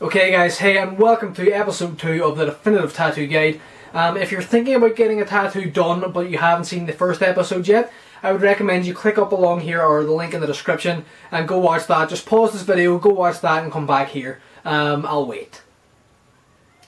Okay guys, hey and welcome to episode 2 of the Definitive Tattoo Guide. If you're thinking about getting a tattoo done but you haven't seen the first episode yet, I would recommend you click up along here or the link in the description and go watch that. Just pause this video, go watch that and come back here. I'll wait.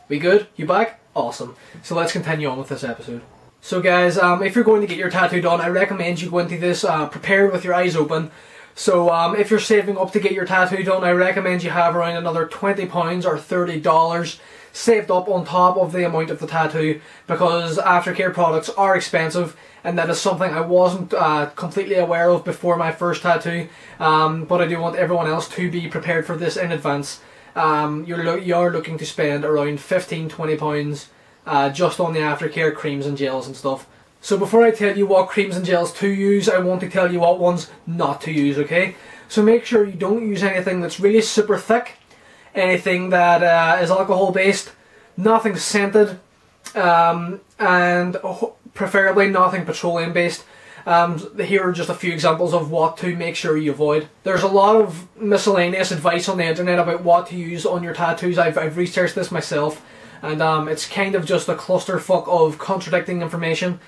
We good? You back? Awesome. So let's continue on with this episode. So guys, if you're going to get your tattoo done, I recommend you go into this prepared with your eyes open. So if you're saving up to get your tattoo done, I recommend you have around another £20 or $30 saved up on top of the amount of the tattoo, because Aftercare products are expensive, and that is something I wasn't completely aware of before my first tattoo, but I do want everyone else to be prepared for this in advance. You're looking to spend around £15–20 just on the Aftercare creams and gels and stuff. So before I tell you what creams and gels to use, I want to tell you what ones not to use, okay? So make sure you don't use anything that's really super thick, anything that is alcohol based, nothing scented, and preferably nothing petroleum based. Here are just a few examples of what to make sure you avoid. There's a lot of miscellaneous advice on the internet about what to use on your tattoos. I've researched this myself, and it's kind of just a clusterfuck of contradicting information.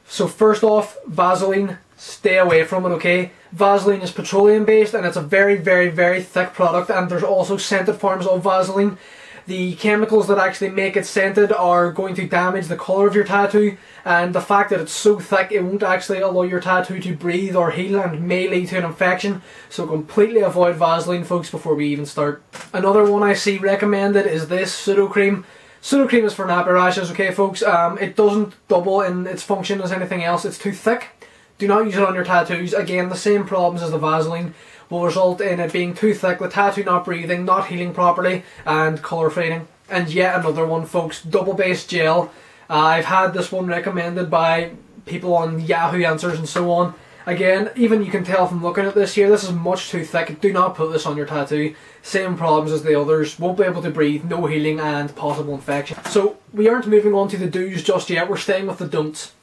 So first off, Vaseline, stay away from it, okay? Vaseline is petroleum based and it's a very, very, very thick product, and there's also scented forms of Vaseline. The chemicals that actually make it scented are going to damage the colour of your tattoo, and the fact that it's so thick, it won't actually allow your tattoo to breathe or heal and may lead to an infection. So completely avoid Vaseline, folks, before we even start. Another one I see recommended is this pseudo cream. Pseudo cream is for nappy rashes, okay folks? It doesn't double in its function as anything else. It's too thick. Do not use it on your tattoos. Again, the same problems as the Vaseline will result in it being too thick, the tattoo not breathing, not healing properly, and colour fading. And yet another one, folks, double base gel. I've had this one recommended by people on Yahoo Answers and so on. Again, even you can tell from looking at this here, this is much too thick. Do not put this on your tattoo. Same problems as the others. Won't be able to breathe, no healing, and possible infection. So we aren't moving on to the do's just yet. We're staying with the don'ts.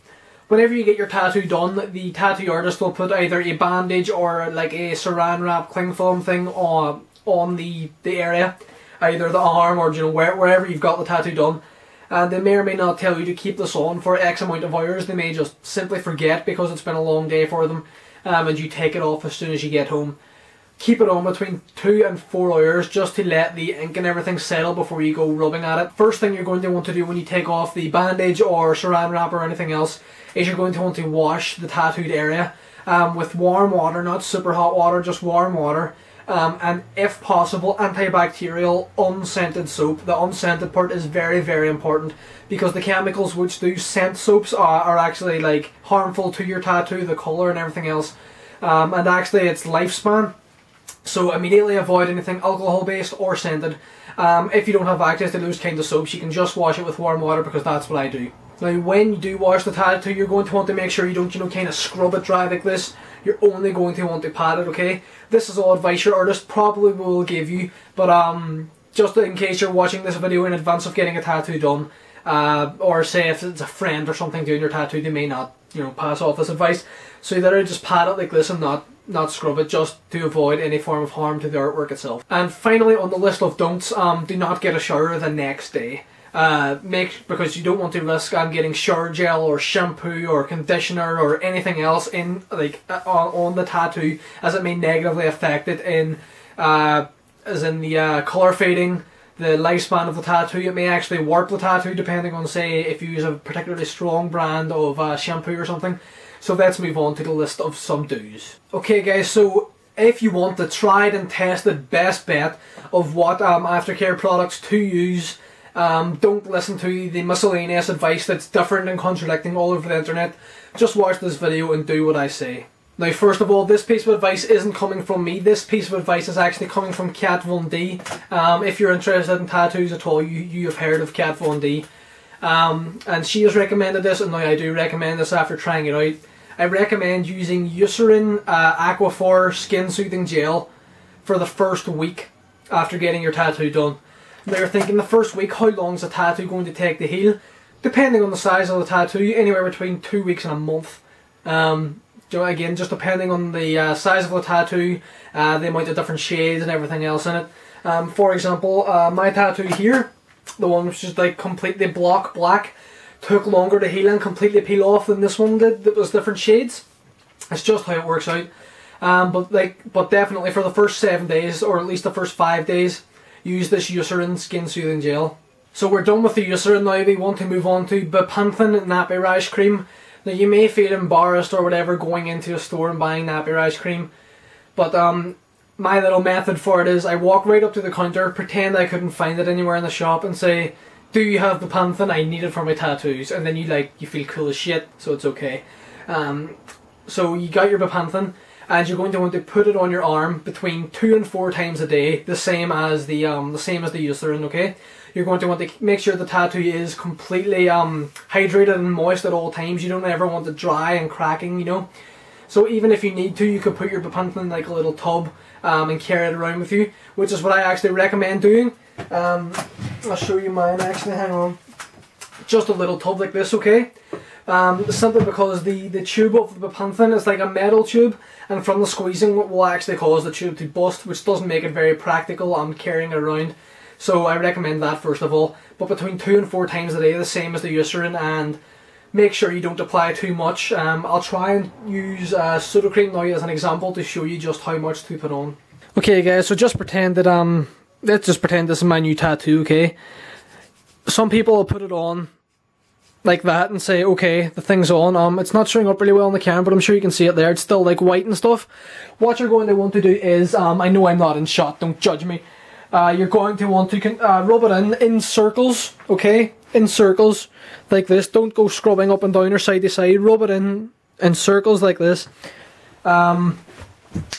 Whenever you get your tattoo done, the tattoo artist will put either a bandage or like a saran wrap cling film thing on the area, either the arm or wherever you've got the tattoo done. And they may or may not tell you to keep this on for X amount of hours. They may just simply forget because it's been a long day for them, and you take it off as soon as you get home. Keep it on between 2 and 4 hours just to let the ink and everything settle before you go rubbing at it. First thing you're going to want to do when you take off the bandage or saran wrap or anything else is you're going to want to wash the tattooed area with warm water, not super hot water, just warm water. And if possible, antibacterial unscented soap. The unscented part is very, very important, because the chemicals which do scent soaps are actually like harmful to your tattoo, the colour and everything else, and actually its lifespan. So immediately avoid anything alcohol based or scented. If you don't have access to those kinds of soaps, you can just wash it with warm water, because that's what I do. Now when you do wash the tattoo, you're going to want to make sure you don't, kind of scrub it dry like this. You're only going to want to pat it, okay? This is all advice your artist probably will give you, but just in case you're watching this video in advance of getting a tattoo done, or say if it's a friend or something doing your tattoo, they may not, pass off this advice. So you better just pat it like this and not scrub it, just to avoid any form of harm to the artwork itself. And finally, on the list of don'ts, do not get a shower the next day. Because you don't want to risk getting shower gel or shampoo or conditioner or anything else in on the tattoo, as it may negatively affect it as in the colour fading, the lifespan of the tattoo. It may actually warp the tattoo depending on, say, if you use a particularly strong brand of shampoo or something. So let's move on to the list of some do's. Okay guys, so if you want the tried and tested best bet of what Aftercare products to use, don't listen to the miscellaneous advice that's different and contradicting all over the internet. Just watch this video and do what I say. Now first of all, this piece of advice isn't coming from me. This piece of advice is actually coming from Kat Von D. If you're interested in tattoos at all, you have heard of Kat Von D. And she has recommended this, and now I do recommend this after trying it out. I recommend using Eucerin Aquaphor Skin Soothing Gel for the first week after getting your tattoo done. Now you're thinking, the first week, how long is a tattoo going to take to heal? Depending on the size of the tattoo, anywhere between 2 weeks and a month. Again, just depending on the size of the tattoo, the amount of different shades and everything else in it. For example, my tattoo here, the one which is like completely block black, took longer to heal and completely peel off than this one did that was different shades. It's just how it works out. But definitely for the first 7 days, or at least the first 5 days, use this Eucerin Skin Soothing Gel. So we're done with the Eucerin now. We want to move on to Bepanthen Nappy Rash Cream. Now you may feel embarrassed or whatever going into a store and buying nappy rash cream, but my little method for it is I walk right up to the counter, pretend I couldn't find it anywhere in the shop, and say, "Do you have Bepanthen? I need it for my tattoos." And then you feel cool as shit, so it's okay. So you got your Bepanthen, and you're going to want to put it on your arm between 2 and 4 times a day, the same as the Eucerin. Okay, you're going to want to make sure the tattoo is completely hydrated and moist at all times. You don't ever want it dry and cracking, you know. So even if you need to, you could put your Bepanthen in like a little tub and carry it around with you, which is what I actually recommend doing. I'll show you mine actually, hang on. Just a little tub like this, okay? Simply because the tube of the Bepanthen is like a metal tube, and from the squeezing it will actually cause the tube to bust, which doesn't make it very practical carrying it around. So I recommend that first of all. But between 2 and 4 times a day, the same as the Eucerin, and make sure you don't apply too much. I'll try and use Sudocrem now as an example to show you just how much to put on. Okay guys, so just pretend that let's just pretend this is my new tattoo, okay? Some people will put it on like that and say, okay, the thing's on. It's not showing up really well on the camera, but I'm sure you can see it there. It's still like white and stuff. What you're going to want to do is, I know I'm not in shot, don't judge me. You're going to want to rub it in circles, okay? In circles like this. Don't go scrubbing up and down or side to side. Rub it in circles like this.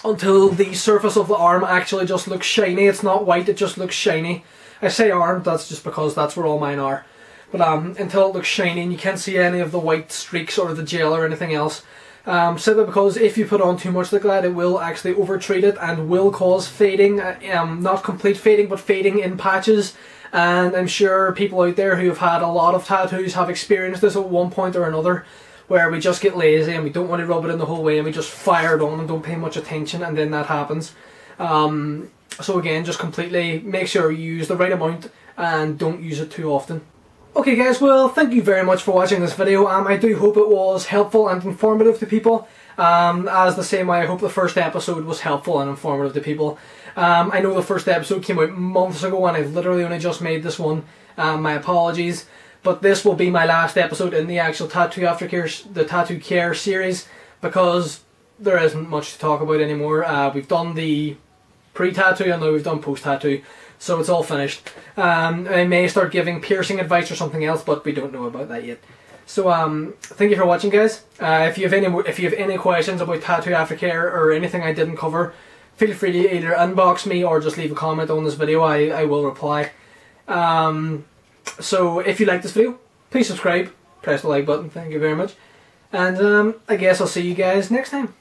Until the surface of the arm actually just looks shiny. It's not white, it just looks shiny. I say arm, that's just because that's where all mine are. But until it looks shiny and you can't see any of the white streaks or the gel or anything else. Simply because if you put on too much like that, it will actually over-treat it and will cause fading. Not complete fading, but fading in patches. And I'm sure people out there who have had a lot of tattoos have experienced this at one point or another, where we just get lazy and we don't want to rub it in the whole way and we just fire it on and don't pay much attention, and then that happens. So again, just completely make sure you use the right amount and don't use it too often. Okay guys, well thank you very much for watching this video. I do hope it was helpful and informative to people. As the same way I hope the first episode was helpful and informative to people. I know the first episode came out months ago and I've literally only just made this one. My apologies. But this will be my last episode in the actual Tattoo Aftercare, the Tattoo Care series, because there isn't much to talk about anymore. We've done the pre-tattoo and now we've done post-tattoo. So it's all finished. I may start giving piercing advice or something else, but we don't know about that yet. So thank you for watching, guys. If you have any questions about Tattoo Aftercare or anything I didn't cover, feel free to either inbox me or just leave a comment on this video. I will reply. So if you like this video, please subscribe, press the like button. Thank you very much. And I guess I'll see you guys next time.